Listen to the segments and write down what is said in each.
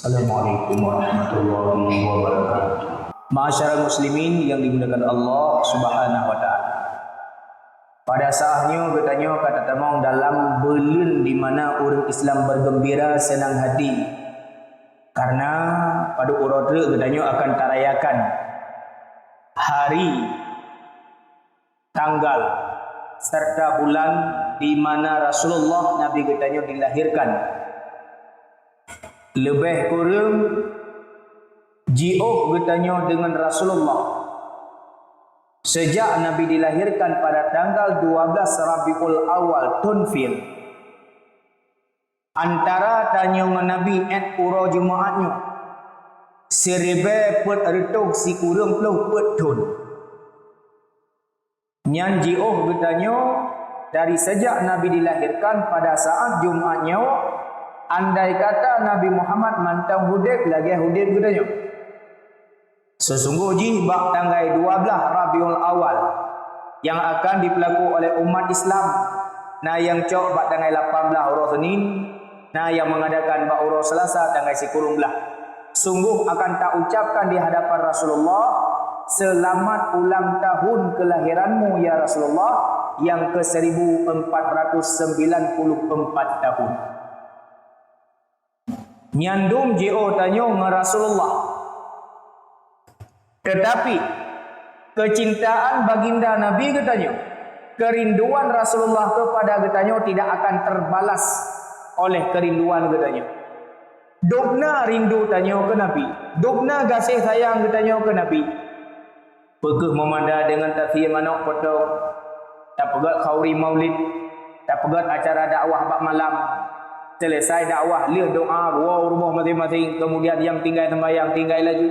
Assalamualaikum warahmatullahi wabarakatuh. Ma'asyiral muslimin yang dimuliakan Allah Subhanahu wa taala. Pada saatnya katanya kata tamang dalam bulan di mana orang Islam bergembira senang hati. Karena pada urut katanya akan tarayakan hari, tanggal serta bulan di mana Rasulullah Nabi katanya dilahirkan. Lebih kurang jauh bertanya dengan Rasulullah sejak Nabi dilahirkan pada tanggal 12 Rabiul Awal Tunfil antara tanya dengan Nabi et pura jemaatnya seribe put retuh si kurang puluh put tun nyan jauh bertanya dari sejak Nabi dilahirkan pada saat Jumatnya. Andai kata Nabi Muhammad mantang hudib lagi hudib katanya. Sesungguhnya bab tanggal 12 Rabiul Awal yang akan dipelaku oleh umat Islam. Nah yang cok bab tanggal 18 Urus Senin, nah yang mengadakan bab Urus Selasa tanggal sikurung belah. Sungguh akan tak ucapkan di hadapan Rasulullah, selamat ulang tahun kelahiranmu ya Rasulullah yang ke 1494 tahun. Nyandum JO tanya dengan Rasulullah. Tetapi kecintaan baginda Nabi katanya, kerinduan Rasulullah kepada katanya tidak akan terbalas oleh kerinduan katanya. Dogna rindu tanya ke Nabi, dogna kasih sayang katanya ke Nabi. Pekeh memanda dengan tafsir manok potong, tak pegat khauri maulid, tak pegat acara dakwah bab malam. Selesai dakwah, lihat doa, wow rumah masing-masing. Kemudian yang tinggal sembahyang, tinggal lagi.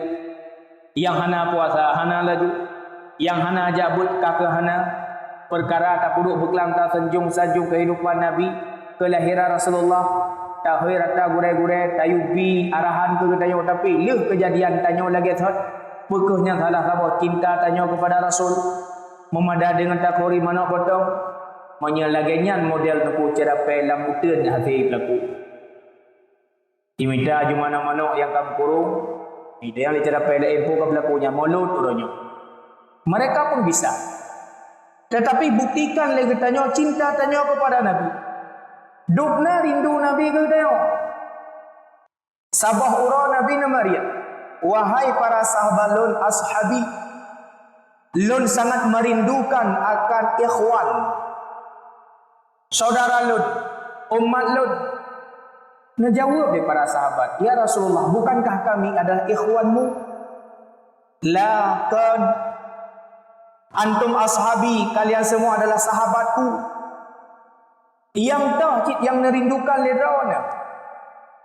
Yang hana puasa, hana lagi. Yang hana jabut, kakak hana. Perkara tak puduk berkelam, tak sanjung-sanjung kehidupan Nabi. Kelahiran Rasulullah. Tak hoi rata gurai-gurai, tak yubi arahan ke tanya. Tapi lihat kejadian tanya lagi. Pekehnya salah sahabat cinta tanya kepada Rasul. Memadah dengan takhori mana potong. Menyelaganyan model tepu cerapai lambutan hasil pelaku. Diminta jumana-mana yang kamu kurung. Ini yang dicerapai leempu ke pelakunya. Mulut turunnya. Mereka pun bisa. Tetapi buktikan lagi tanya cinta tanya kepada Nabi. Dukna rindu Nabi ke tanya. Sabah ura Nabi Maryam. Wahai para sahabat lun ashabi. Lun sangat merindukan akan ikhwan. Saudara Lut, umat Lut. Ngejawab dia para sahabat, ya Rasulullah, bukankah kami adalah ikhwanmu? La kan antum ashabi, kalian semua adalah sahabatku. Yang tahu yang merindukan lirawana.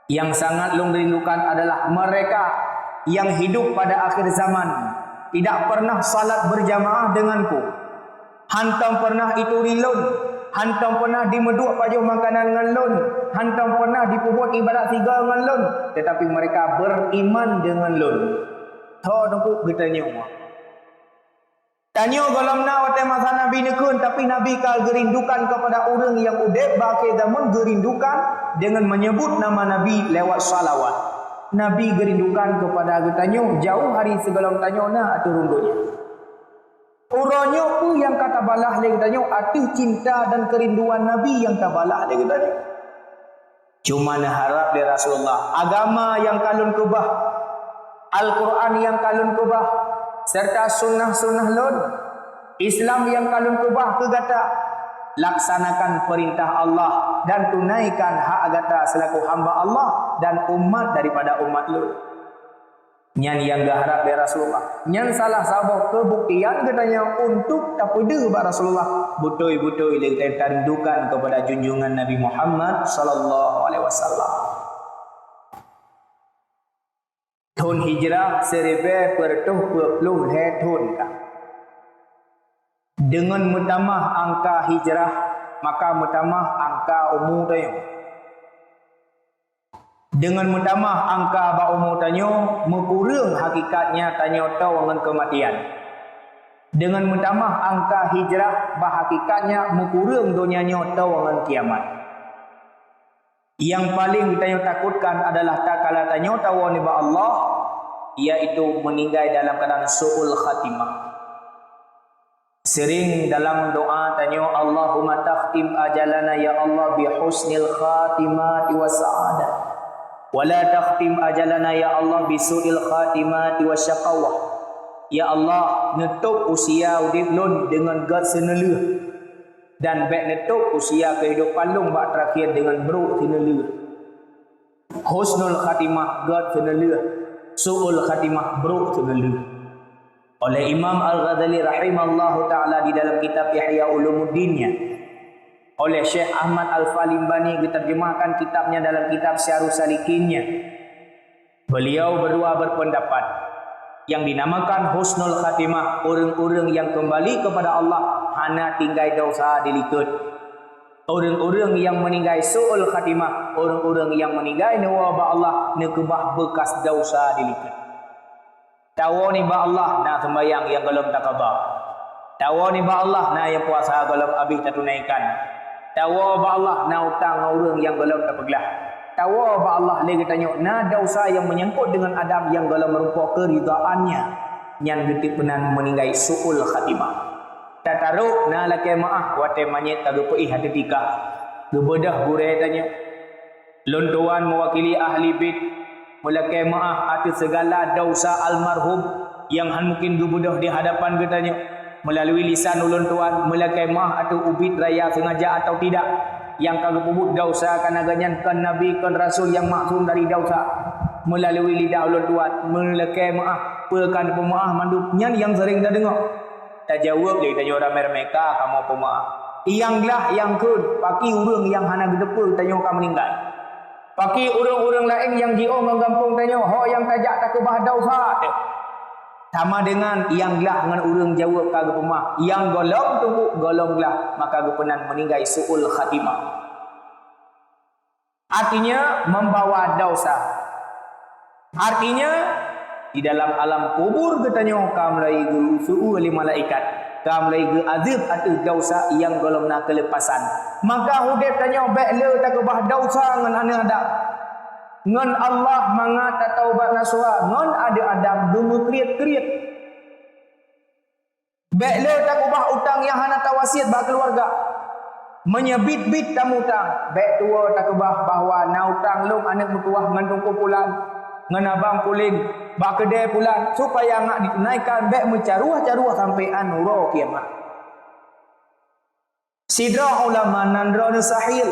Yang sangat long merindukan adalah mereka yang hidup pada akhir zaman, tidak pernah salat berjamaah denganku. Hantam pernah itu rilun. Hantam pernah dimeduk pajuh makanan dengan lun. Hantam pernah dipubuat ibadat tiga dengan lun. Tetapi mereka beriman dengan lun. Tahu nampu bertanya Allah. Tanya galamna wate masa Nabi nekun. Tapi Nabi kal gerindukan kepada orang yang udep. Bakal zaman gerindukan dengan menyebut nama Nabi lewat salawat. Nabi gerindukan kepada getanya. Jauh hari segalam tanya na atau rundunya. Uranya pun yang kata balah lagi tanya arti cinta dan kerinduan Nabi yang tabalah lagi tanya. Cuma harap dari Rasulullah agama yang kalun kubah, Al-Quran yang kalun kubah, serta sunnah-sunnah lun, Islam yang kalun kubah kegata laksanakan perintah Allah dan tunaikan hak agata selaku hamba Allah dan umat daripada umat lun. Nyan yang gak harap dari Rasulullah. Nyan salah sahabat kebuktian katanya untuk tak pede kepada Rasulullah. Betul-betul kita rindukan kepada junjungan Nabi Muhammad sallallahu alaihi wasallam. Tahun hijrah 1420 tahun. Dengan menambah angka hijrah maka menambah angka umur tayang. Dengan menambah angka ba umur tanya, mengkurang hakikatnya tanya tahu dengan kematian. Dengan menambah angka hijrah, bah hakikatnya mengkurang dunianya tahu dengan kiamat. Yang paling kita takutkan adalah tak kala tanya tahu ni ba Allah, iaitu meninggal dalam keadaan su'ul khatimah. Sering dalam doa tanya Allahumma takhtim ajalana ya Allah bi husnil khatimati wa sa'adah. Wa la takhtim ajalana ya Allah bi su'il khatimati wa syaqawah. Ya Allah, netup usia udip lun dengan gad seneleh. Dan baik netup usia kehidupan lun bak terakhir dengan buruk seneleh. Husnul khatimah gad seneleh. Su'ul khatimah buruk seneleh. Oleh Imam Al-Ghazali rahimallahu ta'ala di dalam kitab Ihya Ulumuddinnya, oleh Syekh Ahmad Al-Falimbani diterjemahkan kitabnya dalam kitab Syarus Salikinnya, beliau berdua berpendapat yang dinamakan husnul khatimah, orang-orang yang kembali kepada Allah hana tinggal dosa dilikut. Orang-orang yang meninggal su'ul khatimah, orang-orang yang meninggal nawa Allah nekebah bekas dosa dilikut. Tahu ni ba Allah nak sembahyang yang belum tak qada. Tahu ni ba Allah nak yang puasa belum habis tak tunaikan. Tahu ba Allah nak hutang orang yang belum tak peglah. Tahu ba Allah lagi tanya nak dosa yang menyangkut dengan Adam yang belum merupakan keridaannya yang getik penan meninggal su'ul khatimah. Tak taruh nak laki maaf wate manyet tak gepeih hati tika. Gebedah burai tanya. Lontuan mewakili ahli bid mulakai maaf atas segala dosa almarhum yang mungkin gubudah di hadapan katanya melalui lisan ulun tuan, mulakai maaf atau ubit raya sengaja atau tidak yang kagak pubut dosa kan agaknya kan nabi kan rasul yang maksum dari dosa melalui lidah ulun tuan, mulakai maaf pekan pemaaf mandupnya yang sering dah dengar tak jawab dia tanya orang mereka kamu pemaaf iyanglah yang kun paki urang yang hana gedepa tanya kamu meninggal. Paki orang-orang lain yang jio mengampung tanya, ho yang tajak tak kebah dosa. Sama dengan yang gelah dengan orang jawab kagak pemah. Yang golong tunggu golonglah maka gepenan meninggal su'ul khatimah. Artinya membawa dosa. Artinya di dalam alam kubur katanya kamu lagi su'ul malaikat. Kamu lagi azab atau dosa yang golong nak kelepasan. Maka hudib tanya baiklah tak kebah dosa dengan anak Adam. Ngan Allah mangata taubat nasuha. Ngan ada Adam dulu kriat-kriat. Baiklah tak kebah utang yang hana tawasiat bak keluarga. Menyebit-bit tamu utang. Baik tua tak kebah bahawa na utang long anak mutuah ngantung kumpulan. Ngan abang pulin bak kedai pulan supaya ngak ditunaikan baik mencaruah-caruah sampai anuro kiamat. Sidra ulama nandra sahil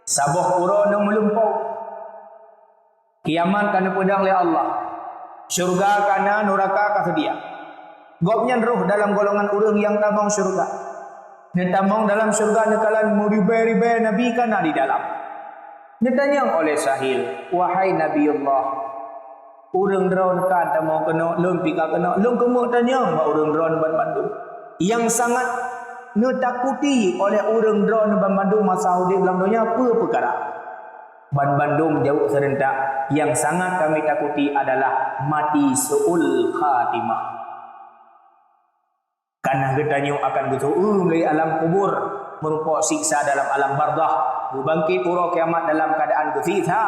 sabah pura nu melumpau kiamat kana pedang oleh Allah syurga kana neraka kasedia gopnya roh dalam golongan urang yang tamang syurga ne tamang dalam syurga nekalan muribai-ribai nabi kana di dalam ditanya oleh sahil wahai nabiullah urang draun kan tamang kena lum pika kena lum kemu tanya ba urang draun Bandung yang sangat netakuti oleh orang drone Bandung masa hudi dalam dunia apa perkara Bandung jauh serentak yang sangat kami takuti adalah mati su'ul khatimah karena getanya akan betul dari alam kubur merupakan siksa dalam alam bardah berbangkit ura kiamat dalam keadaan gesitha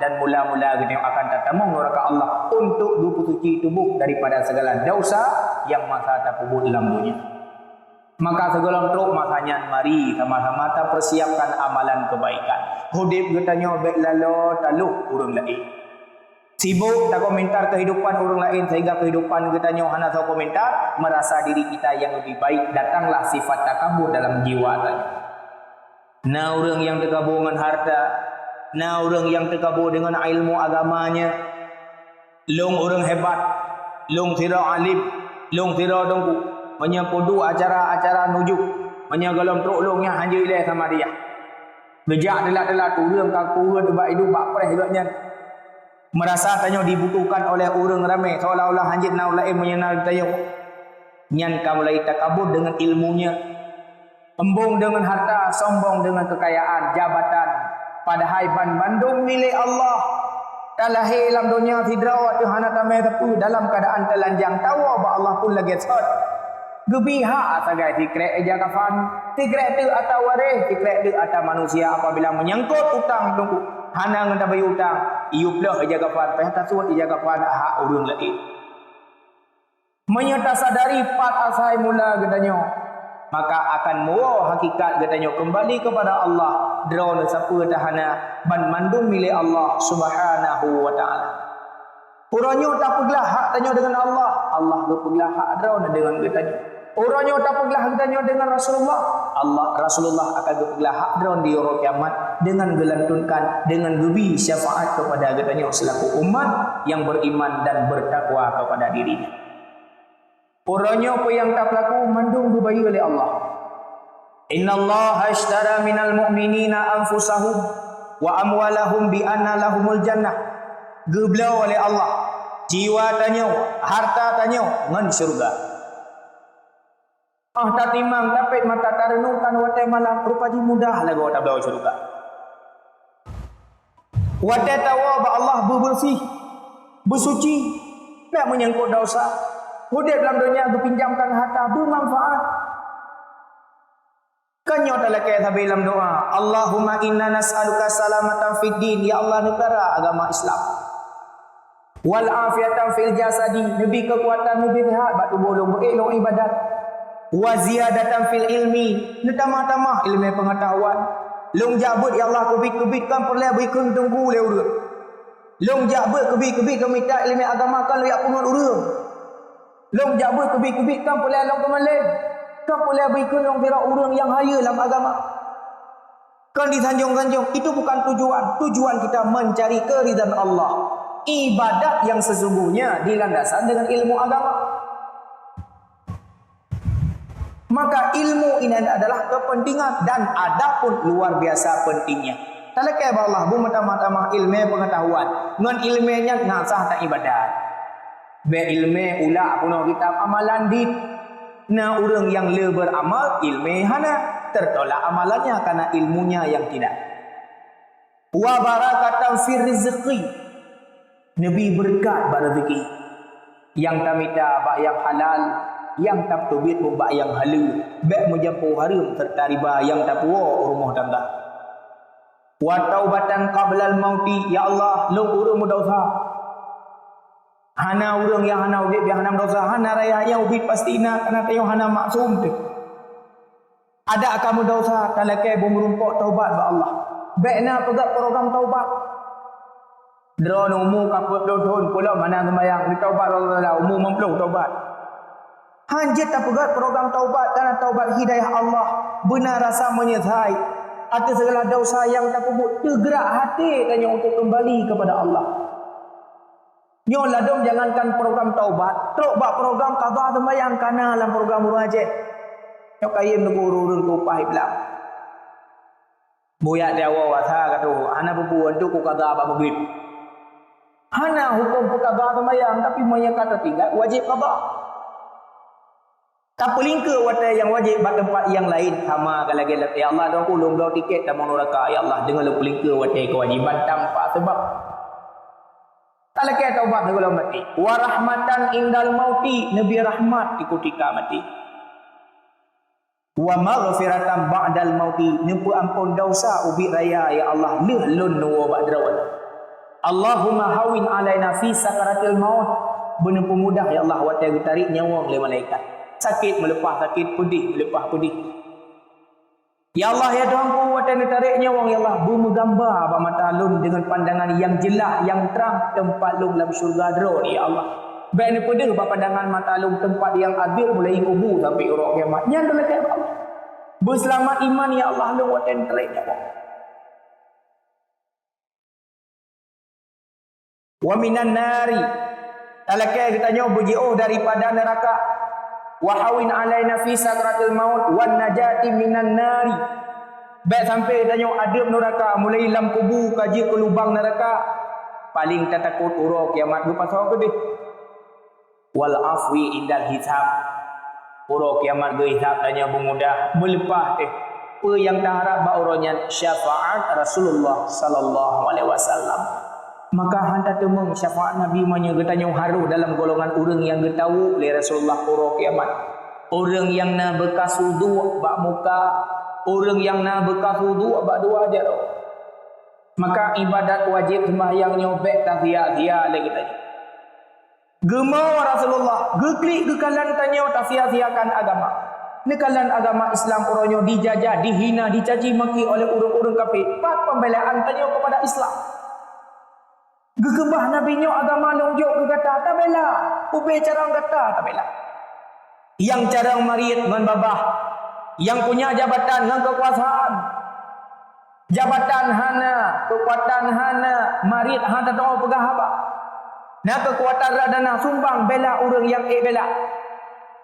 dan mula-mula getanya akan tatamung neraka Allah untuk suci tubuh daripada segala dosa yang masa terpubut dalam dunia. Maka segala truk masanya mari sama-sama kita persiapkan amalan kebaikan. Hudib getanya baik lalu taluh urang lain. Sibuk tak komentar kehidupan orang lain sehingga kehidupan getanya hana tahu komentar, merasa diri kita yang lebih baik, datanglah sifat takabur dalam jiwa tadi. Nah orang yang terkabur dengan harta, nah orang yang terkabur dengan ilmu agamanya, long orang hebat, long tira alim, long tira dongku. Menyapudu acara-acara nujuk menyagalom truk-longnya hanya ilai sama dia bejak delak-delak turun kaku tebak hidup bak preh agaknya merasa tanya dibutuhkan oleh orang ramai seolah-olah hanjit nau lain menyenal tayo nyan kamu lai takabur dengan ilmunya embung dengan harta sombong dengan kekayaan jabatan padahal Bandung milik Allah talahir dalam dunia sidra wa tuhana tamai tepu dalam keadaan telanjang tawa ba Allah pun lagi sot Gebihak sagai tikrek eja kafan, tikrek tu atau waris, tikrek tu atau manusia apabila menyangkut utang tunggu. Hana ngenda bayi utang, iuplah eja kafan, peh tasut eja kafan hak urang lain. Menyata sadari pat asai mula gedanyo, maka akan muo hakikat gedanyo kembali kepada Allah. Drone siapa tahana ban mandum milik Allah Subhanahu wa taala. Uranyo tak peglah hak tanyo dengan Allah, Allah berpeglah hak drone dengan gedanyo. Uranyo tak peglah hak tanyo dengan Rasulullah, Rasulullah akan berpeglah hak drone di hari kiamat dengan gelantunkan dengan gebi syafaat kepada gedanyo selaku umat yang beriman dan bertakwa kepada dirinya. Uranyo apa yang tak berlaku mandung dibayar oleh Allah. Innallaha ashtara minal mu'minina anfusahum wa amwalahum bi anna lahumul jannah. Geblau oleh Allah jiwa tanyo, harta tanyo ngan syurga. Tak timang tapi mata tarenungkan watai malam rupa di mudah lagu tak belau syurga. Watai tawa ba Allah bersih, bersuci, tak menyangkut dosa. Hidup dalam dunia berpinjamkan harta bermanfaat. Kanyo talakai sabi dalam doa, Allahumma inna nas'aluka salamatan fid din, ya Allah negara agama Islam. Wal afiatan fil jasadi, lebih kekuatan lebih sehat bak tubuh long elok ibadat. Wa ziyadatan fil ilmi, tambah-tambah ilmu pengetahuan. Long jabut ya Allah kebit-kebitkan perlu berikan tunggu le urang. Long jabut kebit-kebit long minta ilmu agama kan lu yak pungut urang. Long jabut kebit-kebitkan perlu long kemalin. Kan perlu berikan long kira urang yang haya dalam agama. Kan disanjung-sanjung, itu bukan tujuan. Tujuan kita mencari keridhaan Allah. Ibadat yang sesungguhnya dilandaskan dengan ilmu agama. Maka ilmu ini adalah kepentingan dan adapun luar biasa pentingnya. Talakai Allah bu mata-mata ilmu pengetahuan. Ngan ilmunya ngasah tak ibadat. Be ilmu ulah puno kitab amalan dit. Na orang yang le beramal ilmu hana tertolak amalannya karena ilmunya yang tidak. Wa barakatan fi rizqi. Nabi berkat pada rezeki. Yang tak minta bak yang halal, yang tak tubit pun bak yang halal. Bak menjampu harum serta riba yang tak puas rumah tangga. Wa taubatan qablal mauti, ya Allah, long urang dosa. Hana urang yang hana ubit yang hana dosa, hana raya yang ubit pasti nak karena tayo hana maksum tu. Ada kamu dosa talakai merumpok taubat ba Allah. Baikna pegat program taubat. Drone umur kaput dohon pula mana sembahyang di taubat Allah umur mempeluk taubat. Hanjit tak pegat program taubat karena taubat hidayah Allah benar rasa menyesal atas segala dosa yang tak kubut tergerak hati tanya untuk kembali kepada Allah. Nyo ladom jangankan program taubat, teruk bak program qada sembahyang kana dalam program murajah. Nyo kayem neguru tupah iblam. Boyak dia wawasa kata ana bubuan tu ku qada bak maghrib. Hana hukum qada sembahyang tapi monya kata tinggal wajib qada. Tak pelingka watai yang wajib bak tempat yang lain sama lagi ya Allah dong ulung dong tiket dan neraka ya Allah dengan lu pelingka watai kewajiban tanpa sebab. Tak lagi taubat kalau mati. Wa rahmatan indal mauti, nabi rahmat di ketika mati. Wa maghfiratan ba'dal mauti, nempu ampun dosa ubi raya ya Allah lehlun nuwa ba'drawan. Allahumma hawin alaina fi sakaratil maut, benempu mudah ya Allah watai tarik nyawa oleh malaikat. Sakit melepas sakit, pedih melepas pedih. Ya Allah ya Tuhanku watai tarik nyawa ya Allah bergambar bak mata lun dengan pandangan yang jelas yang terang tempat lun dalam syurga drone ya Allah. Baik ni pedih bak pandangan mata lun tempat yang adil mulai kubur sampai urang kiamat. Yang dekat Allah. Berselamat iman ya Allah lun watai tarik nyawa. Wa minan nari, talakai kita nyawa berjauh daripada neraka. Wa hawin alaina fi sakratil maut wan najati minan nari. Baik sampai kita nyawa adab neraka, mulai lam kubur kaji ke lubang neraka. Paling tak takut urang kiamat du pasal apa dia? Wal afwi indal hisab. Urang kiamat ge hisab tanya bermudah, berlepas apa yang dah harap ba urangnya syafaat Rasulullah sallallahu alaihi wasallam. Maka hantar temung syafaat Nabi menyegetanya haru dalam golongan orang yang getahu oleh Rasulullah urang kiamat. Orang yang nak bekas wudu bak muka, orang yang nak bekas wudu bak dua aja tu. Maka ibadat wajib sembahyang nyobek tafiyah-tafiyah lagi tadi. Gemau Rasulullah, geklik gekalan tanya tafiyah-tafiyahkan agama. Nekalan agama Islam orangnya dijajah, dihina, dicaci maki oleh orang-orang kafir. Pat pembelaan tanya kepada Islam. Gegembah Nabi nyo agama longjok ke kata tak bela. Ube carang kata tak bela. Yang carang mariat dengan babah, yang punya jabatan dengan kekuasaan. Jabatan hana, kekuatan hana, mariat hana doa pegah apa. Nah kekuatan radana sumbang bela orang yang bela.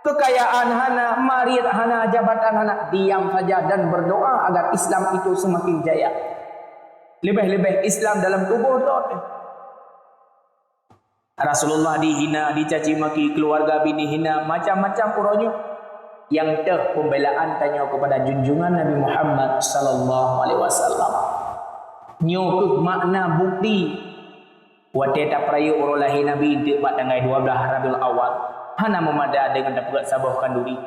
Kekayaan hana, mariat hana, jabatan hana, diam saja dan berdoa agar Islam itu semakin jaya. Lebih-lebih Islam dalam tubuh tu. Rasulullah dihina, dicaci maki, keluarga bini hina, macam-macam orangnya. Yang teh pembelaan tanya kepada junjungan Nabi Muhammad sallallahu alaihi wasallam. Nyo makna bukti wateta prayu orang lahir Nabi pada tanggal 12 Rabiul Awal. Hana memada dengan dapat sabahkan duri.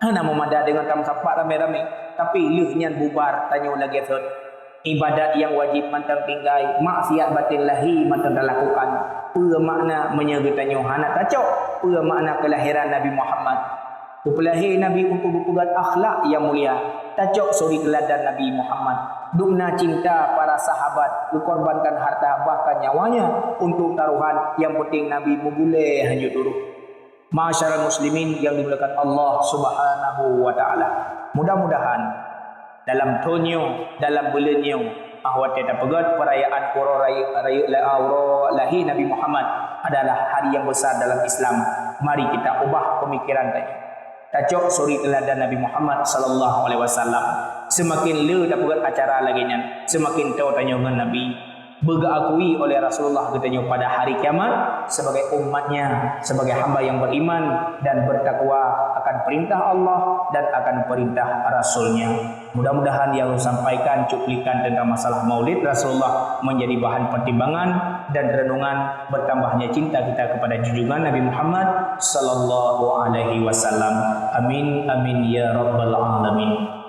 Hana memada dengan tam sapak rame-rame. Tapi lehnya bubar tanya lagi third. Ibadat yang wajib mantang tinggai, maksiat batin lahi mantang lakukan. Apa makna menyegetanya hana tacok? Apa makna kelahiran Nabi Muhammad? Pelahir Nabi untuk berpegat akhlak yang mulia. Tacok suri teladan Nabi Muhammad. Dukna cinta para sahabat, dikorbankan harta bahkan nyawanya untuk taruhan yang penting Nabi memulai hanyut dulu. Masyarakat muslimin yang dimuliakan Allah Subhanahu wa taala. Mudah-mudahan dalam tonyo, dalam bulannya ahwat kita pegat perayaan lahir Nabi Muhammad adalah hari yang besar dalam Islam. Mari kita ubah pemikiran tadi. Tacok suri teladan Nabi Muhammad sallallahu alaihi wasallam. Semakin le dapat acara lagi nya, semakin tahu tanya dengan Nabi. Berakui oleh Rasulullah katanya pada hari kiamat sebagai umatnya, sebagai hamba yang beriman dan bertakwa akan perintah Allah dan akan perintah Rasulnya. Mudah-mudahan yang sampaikan cuplikan tentang masalah maulid Rasulullah menjadi bahan pertimbangan dan renungan bertambahnya cinta kita kepada junjungan Nabi Muhammad sallallahu alaihi wasallam. Amin amin ya rabbal alamin.